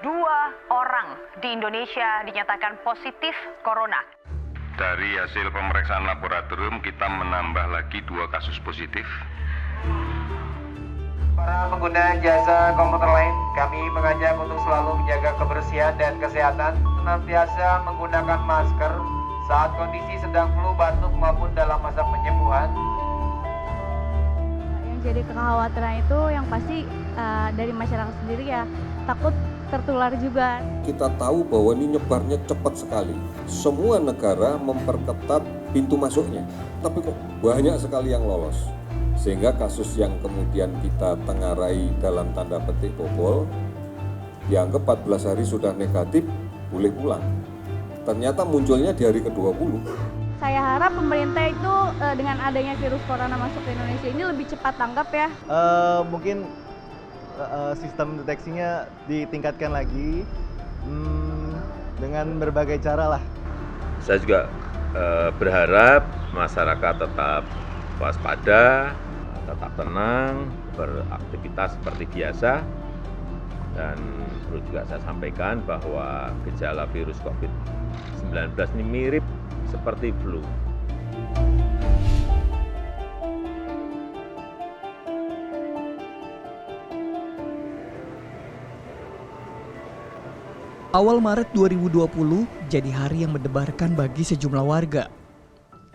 2 orang di Indonesia dinyatakan positif corona. Dari hasil pemeriksaan laboratorium kita menambah lagi 2 kasus positif. Para pengguna jasa komuter lain, kami mengajak untuk selalu menjaga kebersihan dan kesehatan, senantiasa menggunakan masker saat kondisi sedang flu, batuk maupun dalam masa penyembuhan. Yang jadi kekhawatiran itu yang pasti dari masyarakat sendiri ya, takut tertular juga. Kita tahu bahwa ini nyebarnya cepat sekali. Semua negara memperketat pintu masuknya, tapi kok banyak sekali yang lolos. Sehingga kasus yang kemudian kita tengarai dalam tanda petik bobol, dianggap 14 hari sudah negatif, boleh pulang. Ternyata munculnya di hari ke-20. Saya harap pemerintah itu dengan adanya virus corona masuk ke Indonesia ini lebih cepat tanggap ya. Mungkin sistem deteksinya ditingkatkan lagi dengan berbagai cara lah. Saya juga berharap masyarakat tetap waspada, tetap tenang, beraktivitas seperti biasa. Dan perlu juga saya sampaikan bahwa gejala virus COVID-19 ini mirip seperti flu. Awal Maret 2020 jadi hari yang mendebarkan bagi sejumlah warga.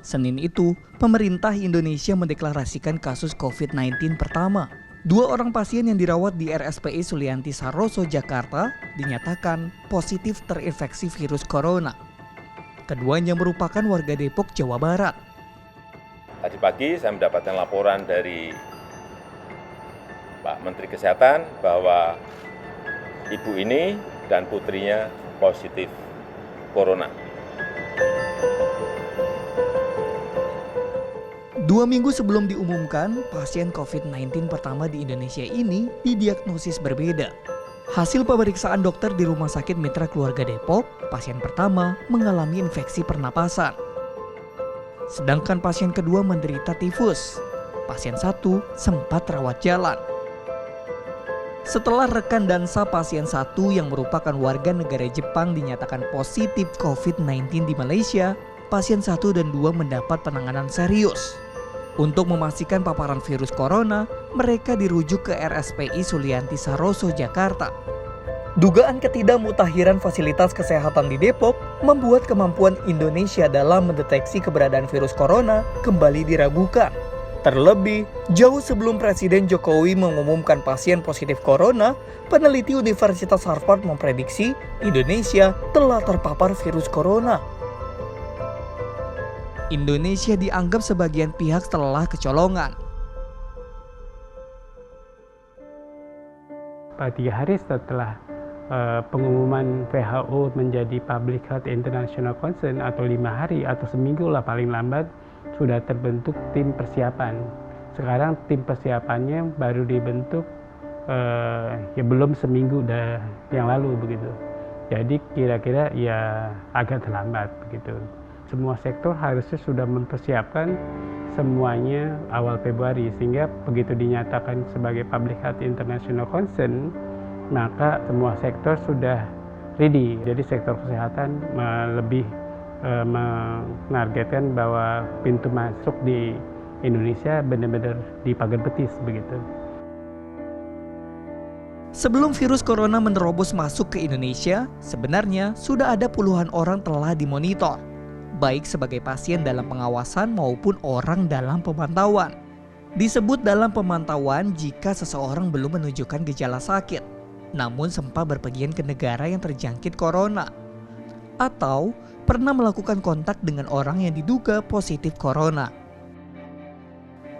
Senin itu, pemerintah Indonesia mendeklarasikan kasus COVID-19 pertama. 2 orang pasien yang dirawat di RSPI Sulianti Saroso, Jakarta, dinyatakan positif terinfeksi virus corona. Keduanya merupakan warga Depok, Jawa Barat. Tadi pagi saya mendapatkan laporan dari Pak Menteri Kesehatan bahwa ibu ini dan putrinya positif corona. 2 minggu sebelum diumumkan, pasien COVID-19 pertama di Indonesia ini didiagnosis berbeda. Hasil pemeriksaan dokter di Rumah Sakit Mitra Keluarga Depok, pasien pertama mengalami infeksi pernapasan. Sedangkan pasien kedua menderita tifus. Pasien 1 sempat rawat jalan. Setelah rekan dansa pasien 1 yang merupakan warga negara Jepang dinyatakan positif COVID-19 di Malaysia, pasien 1 dan 2 mendapat penanganan serius. Untuk memastikan paparan virus corona, mereka dirujuk ke RSPI Sulianti Saroso, Jakarta. Dugaan ketidakmutahiran fasilitas kesehatan di Depok membuat kemampuan Indonesia dalam mendeteksi keberadaan virus corona kembali diragukan. Terlebih, jauh sebelum Presiden Jokowi mengumumkan pasien positif corona, peneliti Universitas Harvard memprediksi Indonesia telah terpapar virus corona. Indonesia dianggap sebagian pihak telah kecolongan. 3 hari setelah pengumuman WHO menjadi Public Health International Concern atau 5 hari atau seminggu lah paling lambat sudah terbentuk tim persiapan. Sekarang tim persiapannya baru dibentuk ya belum seminggu yang lalu begitu. Jadi kira-kira ya agak terlambat begitu. Semua sektor harusnya sudah mempersiapkan semuanya awal Februari, sehingga begitu dinyatakan sebagai Public Health International Concern, maka semua sektor sudah ready. Jadi sektor kesehatan lebih menargetkan bahwa pintu masuk di Indonesia benar-benar dipagar betis begitu. Sebelum virus corona menerobos masuk ke Indonesia, sebenarnya sudah ada puluhan orang telah dimonitor, baik sebagai pasien dalam pengawasan maupun orang dalam pemantauan. Disebut dalam pemantauan jika seseorang belum menunjukkan gejala sakit, namun sempat berpergian ke negara yang terjangkit corona, atau pernah melakukan kontak dengan orang yang diduga positif corona.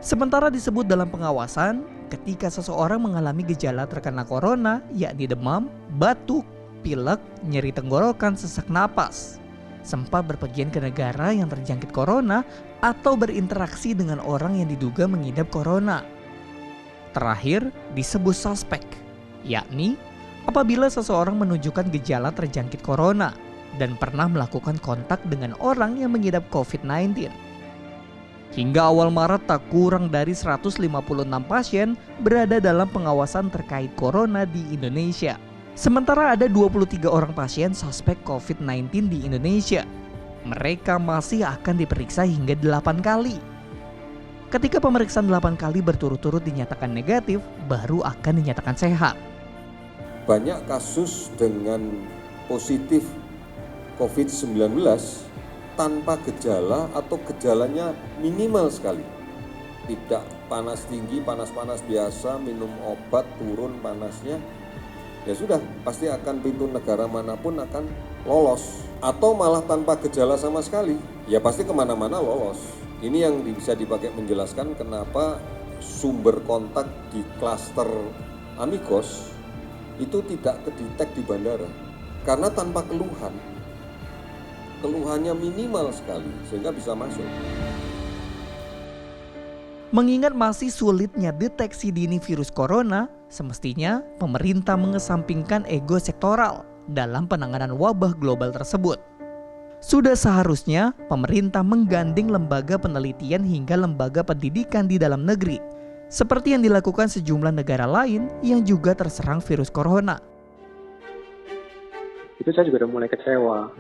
Sementara disebut dalam pengawasan ketika seseorang mengalami gejala terkena corona, yakni demam, batuk, pilek, nyeri tenggorokan, sesak napas, sempat berpergian ke negara yang terjangkit corona atau berinteraksi dengan orang yang diduga mengidap corona. Terakhir disebut suspek, yakni apabila seseorang menunjukkan gejala terjangkit corona dan pernah melakukan kontak dengan orang yang mengidap COVID-19. Hingga awal Maret tak kurang dari 156 pasien berada dalam pengawasan terkait corona di Indonesia. Sementara ada 23 orang pasien suspek COVID-19 di Indonesia. Mereka masih akan diperiksa hingga 8 kali. Ketika pemeriksaan 8 kali berturut-turut dinyatakan negatif, baru akan dinyatakan sehat. Banyak kasus dengan positif COVID-19 tanpa gejala atau gejalanya minimal sekali. Tidak panas tinggi, panas-panas biasa, minum obat, turun panasnya. Ya sudah, pasti akan pintu negara manapun akan lolos. Atau malah tanpa gejala sama sekali, ya pasti kemana-mana lolos. Ini yang bisa dipakai menjelaskan kenapa sumber kontak di klaster Amigos itu tidak kedetek di bandara. Karena tanpa keluhan, keluhannya minimal sekali sehingga bisa masuk. Mengingat masih sulitnya deteksi dini virus corona, semestinya pemerintah mengesampingkan ego sektoral dalam penanganan wabah global tersebut. Sudah seharusnya pemerintah menggandeng lembaga penelitian hingga lembaga pendidikan di dalam negeri, seperti yang dilakukan sejumlah negara lain yang juga terserang virus corona. Itu saya juga udah mulai kecewa.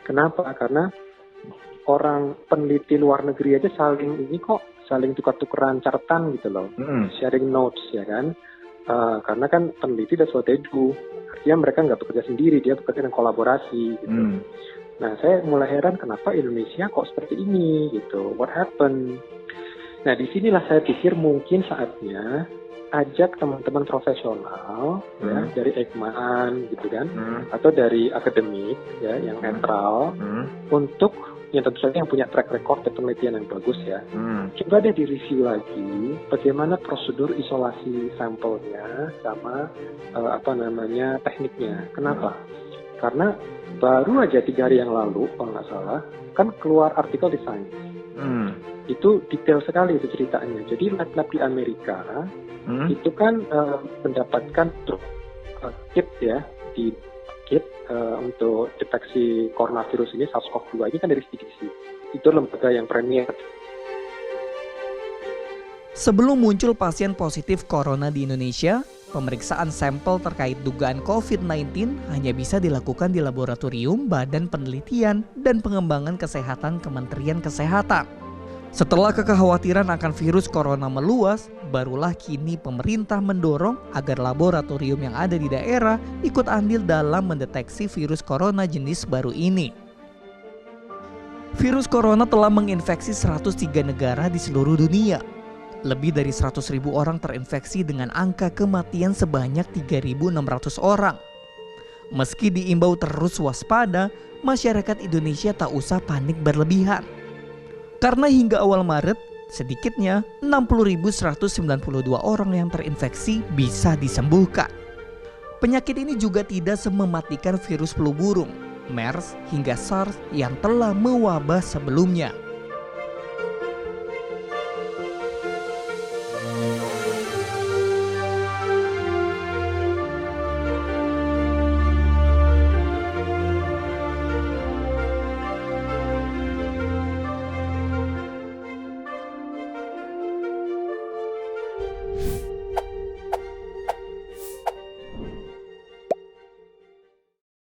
Kenapa? Karena orang peneliti luar negeri aja saling tukar-tukaran catatan gitu loh, sharing notes ya kan. Karena kan peneliti that's what they do. Artinya mereka nggak bekerja sendiri, dia bekerja dengan kolaborasi gitu. Nah saya mulai heran kenapa Indonesia kok seperti ini gitu, what happened? Nah disinilah saya pikir mungkin saatnya ajak teman-teman profesional ya dari Eijkman gitu kan, atau dari akademik ya yang netral untuk yang tentu saja yang punya track record dan penelitian yang bagus ya. Coba deh direview lagi bagaimana prosedur isolasi sampelnya sama tekniknya. Kenapa? Karena baru aja 3 hari yang lalu kalau nggak salah kan keluar artikel di Science. Itu detail sekali itu ceritanya. Jadi lab-lab di Amerika itu kan mendapatkan kit ya, di kit untuk deteksi coronavirus ini, SARS-CoV-2 ini kan dari CDC. Itu lembaga yang premier. Sebelum muncul pasien positif corona di Indonesia, pemeriksaan sampel terkait dugaan COVID-19 hanya bisa dilakukan di laboratorium Badan Penelitian dan Pengembangan Kesehatan Kementerian Kesehatan. Setelah kekhawatiran akan virus corona meluas, barulah kini pemerintah mendorong agar laboratorium yang ada di daerah ikut andil dalam mendeteksi virus corona jenis baru ini. Virus corona telah menginfeksi 103 negara di seluruh dunia. Lebih dari 100.000 orang terinfeksi dengan angka kematian sebanyak 3.600 orang. Meski diimbau terus waspada, masyarakat Indonesia tak usah panik berlebihan. Karena hingga awal Maret, sedikitnya 60.192 orang yang terinfeksi bisa disembuhkan. Penyakit ini juga tidak semematikan virus flu burung, MERS hingga SARS yang telah mewabah sebelumnya.